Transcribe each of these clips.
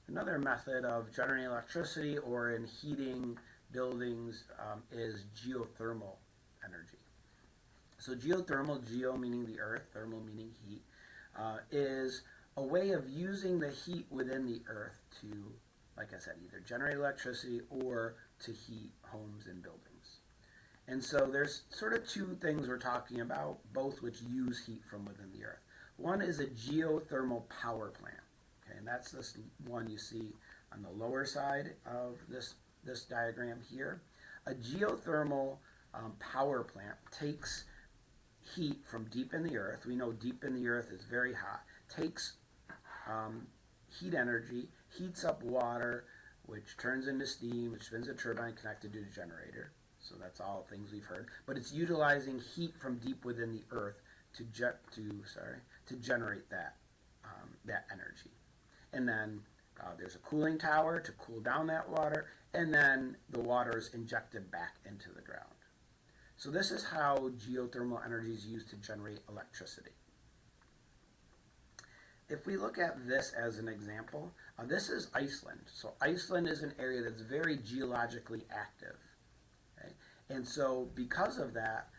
Another method of generating electricity or in heating buildings is geothermal energy. So geothermal, geo meaning the earth, thermal meaning heat, is a way of using the heat within the earth to, like I said, either generate electricity or to heat homes and buildings. And so there's sort of two things we're talking about, both which use heat from within the earth. One is a geothermal power plant. Okay, and that's this one you see on the lower side of this diagram here. A geothermal power plant takes heat from deep in the earth. We know deep in the earth is very hot. Takes heat energy, heats up water, which turns into steam, which spins a turbine connected to a generator. So that's all things we've heard. But it's utilizing heat from deep within the earth to generate that energy. And then there's a cooling tower to cool down that water, and then the water is injected back into the ground. So this is how geothermal energy is used to generate electricity. If we look at this as an example, this is Iceland. So Iceland is an area that's very geologically active. Okay? And so because of that,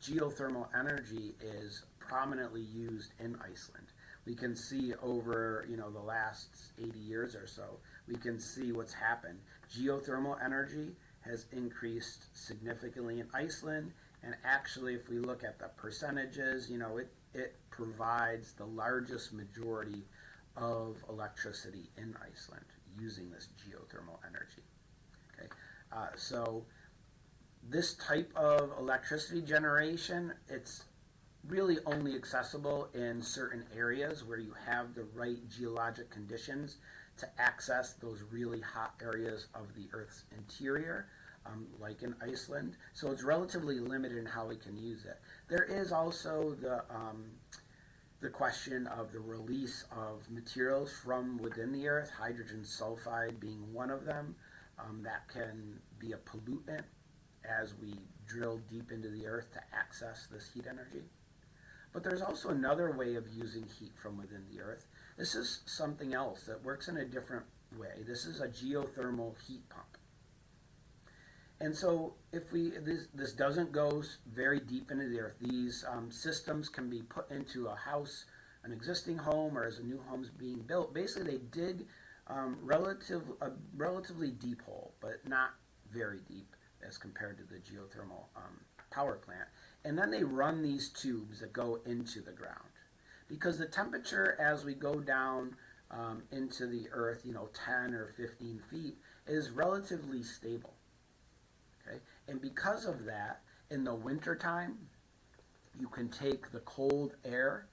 geothermal energy is prominently used in Iceland. We can see over the last 80 years or so, we can see what's happened. Geothermal energy has increased significantly in Iceland, and actually if we look at the percentages, it provides the largest majority of electricity in Iceland using this geothermal energy. Okay, so this type of electricity generation, it's really only accessible in certain areas where you have the right geologic conditions to access those really hot areas of the Earth's interior, like in Iceland. So it's relatively limited in how we can use it. There is also the question of the release of materials from within the Earth, hydrogen sulfide being one of them, that can be a pollutant as we drill deep into the Earth to access this heat energy. But there's also another way of using heat from within the Earth. This is something else that works in a different way. This is a geothermal heat pump. And so if this doesn't go very deep into the Earth. These systems can be put into a house, an existing home, or as a new home's being built. Basically, they dig a relatively deep hole, but not very deep as compared to the geothermal power plant. And then they run these tubes that go into the ground. Because the temperature as we go down into the earth, 10 or 15 feet, is relatively stable. Okay? And because of that, in the wintertime, you can take the cold air,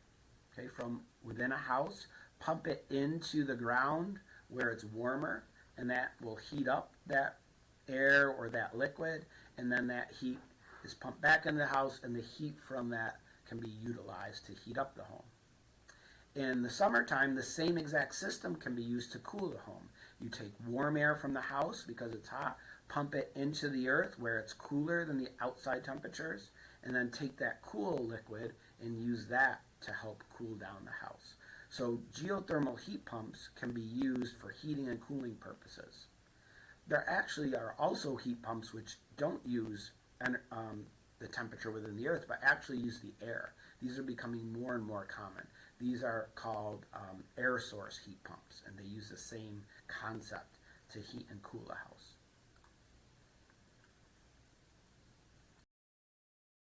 okay, from within a house, pump it into the ground where it's warmer, and that will heat up that air or that liquid, and then that heat is pumped back into the house, and the heat from that can be utilized to heat up the home. In the summertime, the same exact system can be used to cool the home. You take warm air from the house because it's hot, pump it into the earth where it's cooler than the outside temperatures, and then take that cool liquid and use that to help cool down the house. So geothermal heat pumps can be used for heating and cooling purposes. There actually are also heat pumps which don't use the temperature within the earth, but actually use the air. These are becoming more and more common. These are called air source heat pumps, and they use the same concept to heat and cool a house.